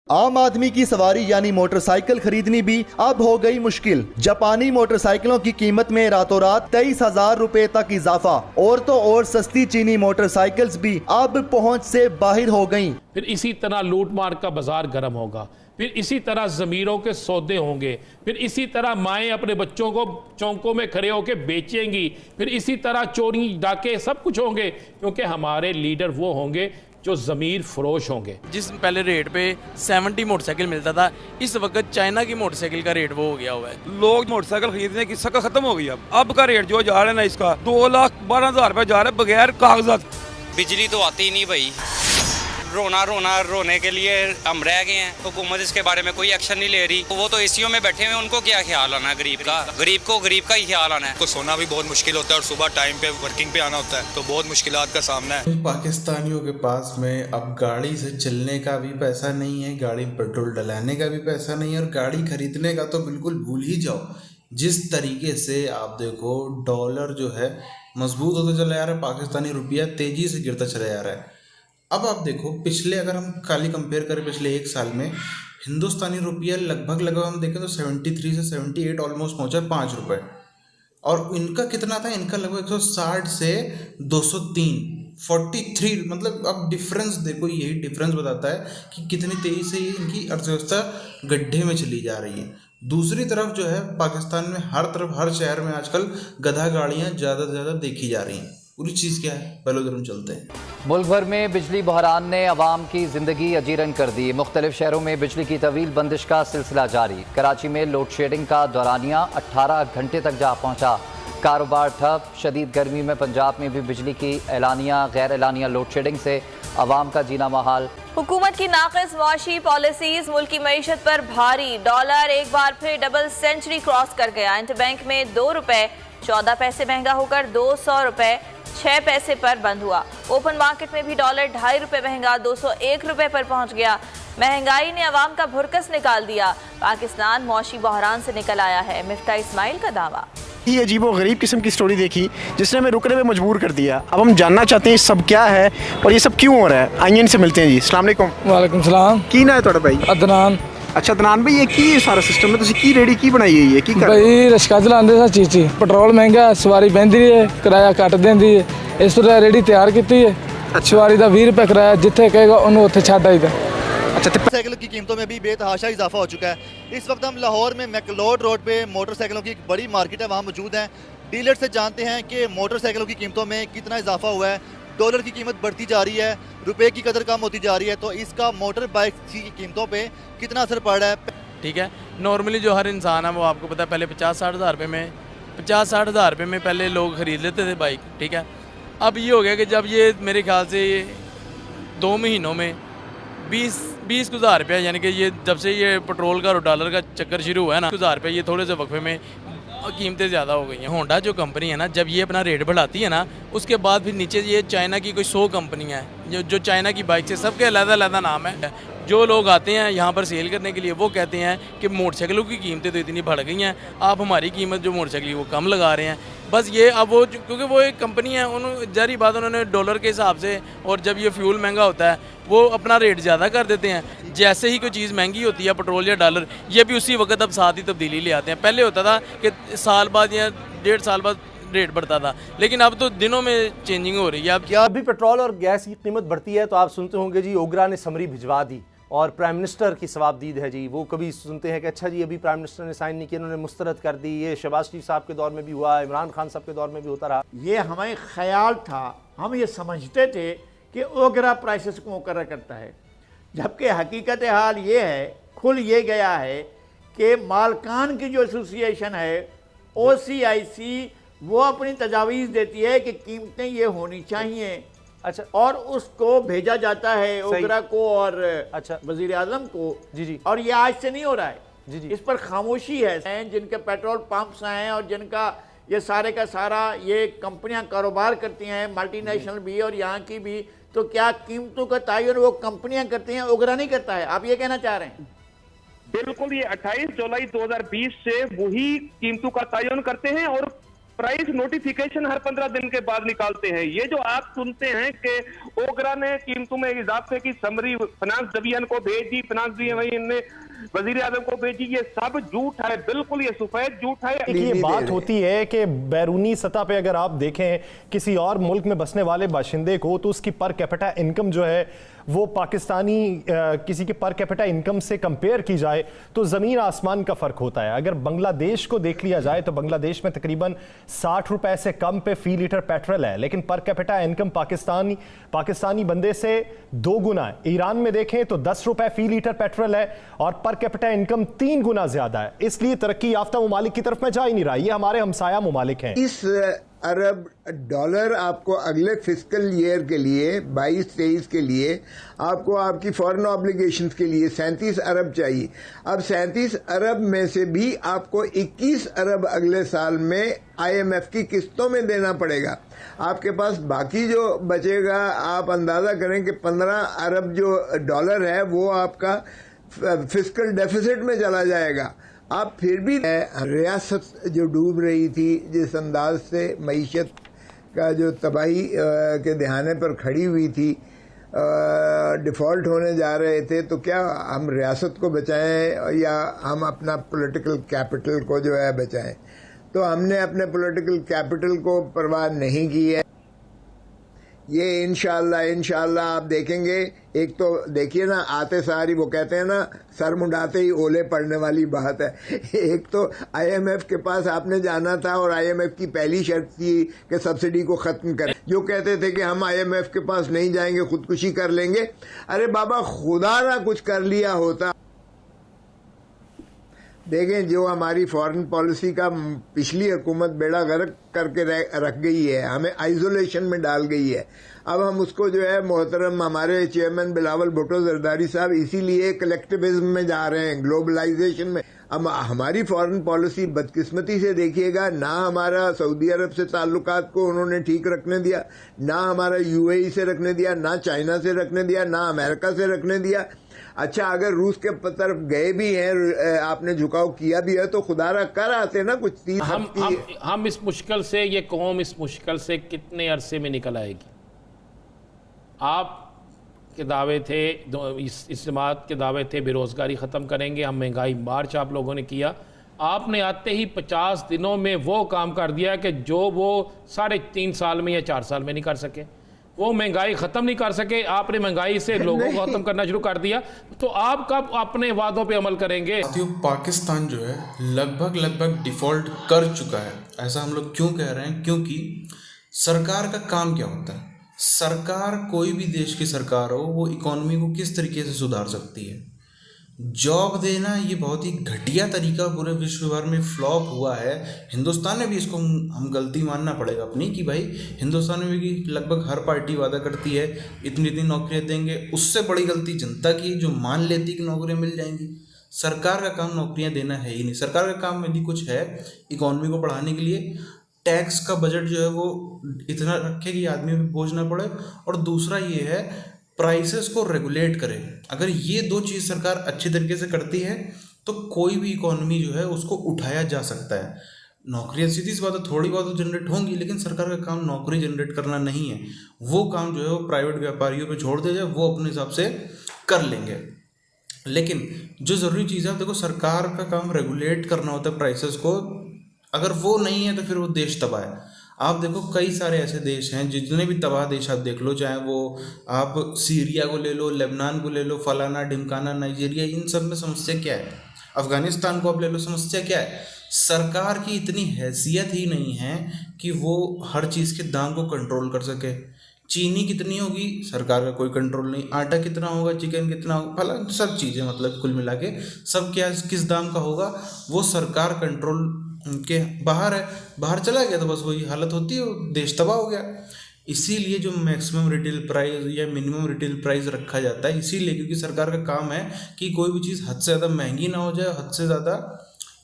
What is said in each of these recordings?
आम आदमी की सवारी यानी मोटरसाइकिल खरीदनी भी अब हो गई मुश्किल। जापानी मोटरसाइकिलों की कीमत में रातों रात 23,000 रुपए तक इजाफा। और तो और सस्ती चीनी मोटरसाइकिल्स भी अब पहुंच से बाहर हो गईं। फिर इसी तरह लूट मार का बाजार गर्म होगा, फिर इसी तरह जमीरों के सौदे होंगे, फिर इसी तरह माएँ अपने बच्चों को चौकों में खड़े होकर बेचेंगी, फिर इसी तरह चोरी डाके सब कुछ होंगे, क्योंकि हमारे लीडर वो होंगे जो ज़मीर फरोश होंगे। जिस पहले रेट पे 70 मोटरसाइकिल मिलता था, इस वक्त चाइना की मोटरसाइकिल का रेट वो हो गया हुआ है। लोग मोटरसाइकिल खरीदने की शक्ल खत्म हो गई। अब का रेट जो जा रहा है ना, इसका 2,12,000 रुपए जा रहा है बगैर कागजात। बिजली तो आती ही नहीं भाई, रोने के लिए हम रह गए हैं। हुकूमत इसके बारे में कोई एक्शन नहीं ले रही। वो तो एसीओ में बैठे हुए हैं, उनको क्या ख्याल आना है गरीब का ही ख्याल आना है। तो सोना भी बहुत मुश्किल होता है और सुबह टाइम पे वर्किंग पे आना होता है, तो बहुत मुश्किलात का सामना है। पाकिस्तानियों के पास में अब गाड़ी से चलने का भी पैसा नहीं है, गाड़ी पेट्रोल डलाने का भी पैसा नहीं है, और गाड़ी खरीदने का तो बिल्कुल भूल ही जाओ। जिस तरीके से आप देखो डॉलर जो है मजबूत होता चला जा रहा है, पाकिस्तानी रुपया तेजी से गिरता चला जा रहा है। अब आप देखो पिछले, अगर हम खाली कंपेयर करें पिछले एक साल में, हिंदुस्तानी रुपया लगभग हम देखें तो 73 से 78 ऑलमोस्ट पहुंचा 5 रुपये। और इनका कितना था? इनका लगभग 160 से 203, 43। मतलब अब डिफरेंस देखो, यही डिफरेंस बताता है कि कितनी तेज़ी से इनकी अर्थव्यवस्था गड्ढे में चली जा रही है। दूसरी तरफ जो है पाकिस्तान में हर तरफ, हर शहर में आजकल गधा गाड़ियाँ ज़्यादा से ज़्यादा देखी जा रही हैं। पूरी चीज़ क्या है, पहले उधर हम चलते हैं। मुल्क भर में बिजली बहरान ने अवाम की ज़िंदगी अजीरन कर दी। मुख्तलिफ शहरों में बिजली की तवील बंदिश का सिलसिला जारी। कराची में लोड शेडिंग का दौरानिया 18 घंटे तक जा पहुंचा। कारोबार ठप। शदीद गर्मी में पंजाब में भी बिजली की एलानिया गैर एलानिया लोड शेडिंग से अवाम का जीना महाल। हुकूमत की नाक़िस मुआशी पॉलिसीज मुल्क की मईशत पर भारी। डॉलर एक बार फिर डबल सेंचुरी क्रॉस कर गया। इंटरबैंक में 2 रुपए 14 पैसे महंगा होकर 200 रुपए 6 पैसे पर बंद हुआ। ओपन मार्केट में भी डॉलर 2.5 रुपए महंगा 201 रुपए पर पहुंच गया। महंगाई ने अवाम का भुरकस निकाल दिया। पाकिस्तान मौशी बहरान से निकल आया है, मिफ्ता इस्माइल का दावा। ये अजीबो गरीब किस्म की स्टोरी देखी जिसने हमें रुकने में मजबूर कर दिया। अब हम जानना चाहते हैं सब क्या है और ये सब क्यों हो रहा है। आइए इनसे मिलते हैं जी। अस्सलाम वालेकुम। वालेकुम सलाम। की ना है थोड़ा भाई? अदनान। अच्छा अदनान भाई, ये की सारा सिस्टम है, तुसी की रेडी की बनाई हुई है? की कर भाई रिक्शा चलाते सा चीची, पेट्रोल महंगा, सवारी बहती है, किराया घट देंदी है, इस तरह रेडी तैयार की है। सवारी का 20 रुपये किराया, जिथे कहेगा उन्होंने उत्थे छड्ड आईदा। अच्छा, मोटरसाइकिल की कीमतों में भी बेतहाशा इजाफा हो चुका है। इस वक्त हम लाहौर में मैकलोड रोड पे मोटरसाइकिलों की एक बड़ी मार्केट है, वहाँ मौजूद हैं। डीलर से जानते हैं कि मोटरसाइकिलों की कीमतों में कितना इजाफा हुआ है। डॉलर की कीमत बढ़ती जा रही है, रुपए की कदर कम होती जा रही है, तो इसका मोटर बाइक की कीमतों पे कितना असर पड़ रहा है? ठीक है, नॉर्मली जो हर इंसान है वो आपको पता है पहले 50-60 हज़ार रुपये में 50-60 हज़ार रुपये में पहले लोग ख़रीद लेते थे बाइक। ठीक है, अब ये हो गया कि जब ये मेरे ख्याल से 2 महीनों में 20 हज़ार रुपया, यानी कि ये जब से ये पेट्रोल का और डॉलर का चक्कर शुरू हुआ है ना, 1000 रुपये ये थोड़े से वक्फे में कीमतें ज़्यादा हो गई हैं। होंडा जो कंपनी है ना, जब ये अपना रेट बढ़ाती है ना, उसके बाद फिर नीचे ये चाइना की कोई 100 कंपनियाँ हैं जो चाइना की बाइक से, सबके अलग-अलग नाम है। जो लोग आते हैं यहाँ पर सेल करने के लिए वो कहते हैं कि मोटरसाइकिलों की कीमतें तो इतनी बढ़ गई हैं, आप हमारी कीमत जो मोटरसाइकिल वो कम लगा रहे हैं। बस ये अब वो क्योंकि वो एक कंपनी है, उन्होंने जारी बात उन्होंने डॉलर के हिसाब से, और जब ये फ्यूल महंगा होता है वो अपना रेट ज़्यादा कर देते हैं। जैसे ही कोई चीज़ महंगी होती है, पेट्रोल या डॉलर, ये भी उसी वक्त अब साथ ही तब्दीली ले आते हैं। पहले होता था कि साल बाद या 1.5 साल बाद रेट बढ़ता था, लेकिन अब तो दिनों में चेंजिंग हो रही है। अब क्या भी पेट्रोल और गैस की कीमत बढ़ती है तो आप सुनते होंगे जी ओगरा ने समरी भिजवा दी और प्राइम मिनिस्टर की सवाबदीद है जी। वो कभी सुनते हैं कि अच्छा जी अभी प्राइम मिनिस्टर ने साइन नहीं किया, उन्होंने मुस्तरद कर दी। ये शहबाज शरीफ साहब के दौर में भी हुआ, इमरान खान साहब के दौर में भी होता रहा। ये हमें ख्याल था, हम ये समझते थे कि ओगरा प्राइसेस को मुकर्रर करता है, जबकि हकीकत हाल ये है, खुल ये गया है कि मालकान की जो एसोसिएशन है OCIC, वो अपनी तजावीज़ देती है कि कीमतें ये होनी चाहिए। अच्छा, और उसको भेजा जाता है ओगरा को और अच्छा वजीर आजम को। जी जी। और ये आज से नहीं हो रहा है जी जी। इस पर खामोशी है। जिनके पेट्रोल पंप्स हैं और जिनका ये सारे का सारा ये कंपनियां कारोबार करती हैं, मल्टीनेशनल भी और यहाँ की भी, तो क्या कीमतों का तयन वो कंपनियां करती हैं, ओगरा नहीं करता है? आप ये कहना चाह रहे हैं? बिल्कुल, ये 28 जुलाई 2020 से वही कीमतों का तयन करते हैं और प्राइस नोटिफिकेशन हर 15 दिन के बाद निकालते हैं। ये जो आप सुनते हैं कि ओगरा ने कीमतों में इजाफे की समरी फाइनेंस डिवीजन को भेजी, फाइनेंस डिवीजन ने वजीर आजम को भेजी, ये सब झूठ है, बिल्कुल ये सफेद झूठ है। ये बात होती है कि बैरूनी सतह पे अगर आप देखें किसी और मुल्क में बसने वाले बाशिंदे को, तो उसकी पर कैपिटा इनकम जो है वो पाकिस्तानी किसी के पर कैपिटा इनकम से कंपेयर की जाए तो ज़मीन आसमान का फ़र्क होता है। अगर बांग्लादेश को देख लिया जाए तो बांग्लादेश में तकरीबन 60 रुपए से कम पे फी लीटर पेट्रोल है, लेकिन पर कैपिटा इनकम पाकिस्तानी बंदे से 2 गुना है। ईरान में देखें तो 10 रुपए फी लीटर पेट्रोल है और पर कैपिटा इनकम 3 गुना ज़्यादा है। इसलिए तरक्की याफ्ता ममालिक की तरफ में जा ही नहीं रहा, ये हमारे हमसाया ममालिक हैं। 30 अरब डॉलर आपको अगले फिस्कल ईयर के लिए 22-23 के लिए आपको आपकी फॉरेन ऑब्लिगेशंस के लिए 37 अरब चाहिए। अब 37 अरब में से भी आपको 21 अरब अगले साल में IMF की किस्तों में देना पड़ेगा। आपके पास बाकी जो बचेगा आप अंदाजा करें कि 15 अरब जो डॉलर है वो आपका फिस्कल डेफिसिट में चला जाएगा। आप फिर भी रियासत जो डूब रही थी, जिस अंदाज से मईशत का जो तबाही के दहाने पर खड़ी हुई थी, डिफ़ॉल्ट होने जा रहे थे, तो क्या हम रियासत को बचाएं या हम अपना पॉलिटिकल कैपिटल को जो है बचाएं? तो हमने अपने पॉलिटिकल कैपिटल को परवाह नहीं की है। ये इंशाल्लाह आप देखेंगे। एक तो देखिए ना, आते सारी वो कहते हैं ना, सर मुंडाते ही ओले पड़ने वाली बात है। एक तो IMF के पास आपने जाना था और IMF की पहली शर्त थी कि सब्सिडी को ख़त्म करें। जो कहते थे कि हम IMF के पास नहीं जाएंगे, खुदकुशी कर लेंगे। अरे बाबा, खुदा ना कुछ कर लिया होता। देखें, जो हमारी फॉरेन पॉलिसी का पिछली हुकूमत बेड़ा गर्क करके रख गई है, हमें आइसोलेशन में डाल गई है। अब हम उसको जो है मोहतरम हमारे चेयरमैन बिलावल भुट्टो जरदारी साहब इसीलिए कलेक्टिविज्म में जा रहे हैं, ग्लोबलाइजेशन में। अब हमारी फॉरेन पॉलिसी बदकिस्मती से देखिएगा, ना हमारा सऊदी अरब से ताल्लुकात को उन्होंने ठीक रखने दिया, ना हमारा UAE से रखने दिया, ना चाइना से रखने दिया, ना अमेरिका से रखने दिया। अच्छा, अगर रूस के तरफ गए भी हैं, आपने झुकाव किया भी है, तो खुदारा कर आते ना कुछ चीज। हम इस मुश्किल से, ये कौम इस मुश्किल से कितने अरसे में निकल आएगी? आप के दावे थे, इस जमात के दावे थे बेरोज़गारी ख़त्म करेंगे, हम महंगाई मार्च आप लोगों ने किया। आपने आते ही 50 दिनों में वो काम कर दिया कि जो वो 3.5 साल में या 4 साल में नहीं कर सके। वो महंगाई ख़त्म नहीं कर सके, आपने महंगाई से लोगों को ख़त्म करना शुरू कर दिया। तो आप कब अपने वादों पे अमल करेंगे? पाकिस्तान जो है लगभग डिफ़ॉल्ट कर चुका है। ऐसा हम लोग क्यों कह रहे हैं? क्योंकि सरकार का काम क्या होता है? सरकार, कोई भी देश की सरकार हो, वो इकोनॉमी को किस तरीके से सुधार सकती है? जॉब देना, ये बहुत ही घटिया तरीका पूरे विश्व भर में फ्लॉप हुआ है। हिंदुस्तान में भी इसको हम गलती मानना पड़ेगा अपनी, कि भाई हिंदुस्तान में भी लगभग हर पार्टी वादा करती है इतनी नौकरियां देंगे। उससे बड़ी गलती जनता की, जो मान लेती कि नौकरियां मिल जाएंगी। सरकार का काम नौकरियां देना है ही नहीं। सरकार का काम यदि कुछ है इकोनॉमी को बढ़ाने के लिए, टैक्स का बजट जो है वो इतना रखे कि आदमी पे बोझ ना पड़े, और दूसरा ये है प्राइसेस को रेगुलेट करे। अगर ये 2 चीज़ सरकार अच्छी तरीके से करती है तो कोई भी इकोनॉमी जो है उसको उठाया जा सकता है। नौकरियां सीधी सी बात है, थोड़ी बहुत जनरेट होंगी, लेकिन सरकार का काम नौकरी जनरेट करना नहीं है। वो काम जो है वो प्राइवेट व्यापारियों पे छोड़ दिया जाए, वो अपने हिसाब से कर लेंगे। लेकिन जो ज़रूरी चीज़ है, देखो, सरकार का काम रेगुलेट करना होता है प्राइसेस को। अगर वो नहीं है तो फिर वो देश तबाह है। आप देखो, कई सारे ऐसे देश हैं, जितने भी तबाह देश आप देख लो, चाहे वो आप सीरिया को ले लो, लेबनान को ले लो, फलाना ढिमकाना, नाइजीरिया, इन सब में समस्या क्या है? अफगानिस्तान को आप ले लो, समस्या क्या है? सरकार की इतनी हैसियत ही नहीं है कि वो हर चीज़ के दाम को कंट्रोल कर सके। चीनी कितनी होगी, सरकार का कोई कंट्रोल नहीं। आटा कितना होगा, चिकन कितना होगा, फला सब चीज़ें, मतलब कुल मिला के सब क्या किस दाम का होगा, वो सरकार कंट्रोल के बाहर है। बाहर चला गया तो बस वही हालत होती है, देश तबाह हो गया। इसीलिए जो मैक्सिमम रिटेल प्राइस या मिनिमम रिटेल प्राइस रखा जाता है, इसीलिए क्योंकि सरकार का काम है कि कोई भी चीज़ हद से ज़्यादा महंगी ना हो जाए, हद से ज़्यादा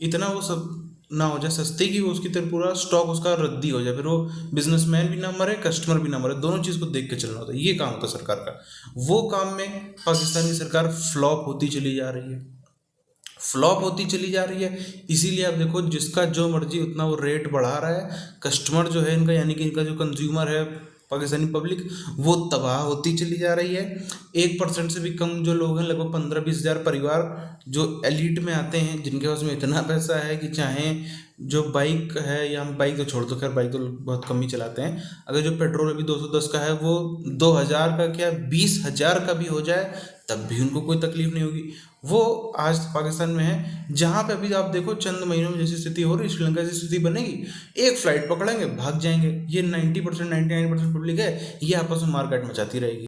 इतना वो सब ना हो जाए सस्ती की वो उसकी तरफ पूरा स्टॉक उसका रद्दी हो जाए, फिर वो बिजनेसमैन भी ना मरे, कस्टमर भी ना मरे, दोनों चीज़ को देख के चलना होता है। ये काम होता है सरकार का। वो काम में पाकिस्तानी सरकार फ्लॉप होती चली जा रही है। फ्लॉप होती चली जा रही है। इसीलिए आप देखो जिसका जो मर्जी उतना वो रेट बढ़ा रहा है, कस्टमर जो है इनका यानी कि इनका जो कंज्यूमर है पाकिस्तानी पब्लिक वो तबाह होती चली जा रही है। 1% से भी कम जो लोग हैं, लगभग 15-20 हज़ार परिवार जो एलिट में आते हैं, जिनके पास में इतना पैसा है कि चाहे जो बाइक है, या बाइक तो छोड़ दो, खैर बाइक तो बहुत कम ही चलाते हैं, अगर जो पेट्रोल अभी 210 का है वो 2000 का क्या 20,000 का भी हो जाए तब भी उनको कोई तकलीफ नहीं होगी। वो आज पाकिस्तान में है जहाँ पे अभी आप देखो चंद महीनों में जैसी स्थिति हो रही है, श्रीलंका जैसी स्थिति बनेगी, एक फ्लाइट पकड़ेंगे भाग जाएंगे। ये 90% 99% पब्लिक है, ये आपस में मारकाट मचाती रहेगी।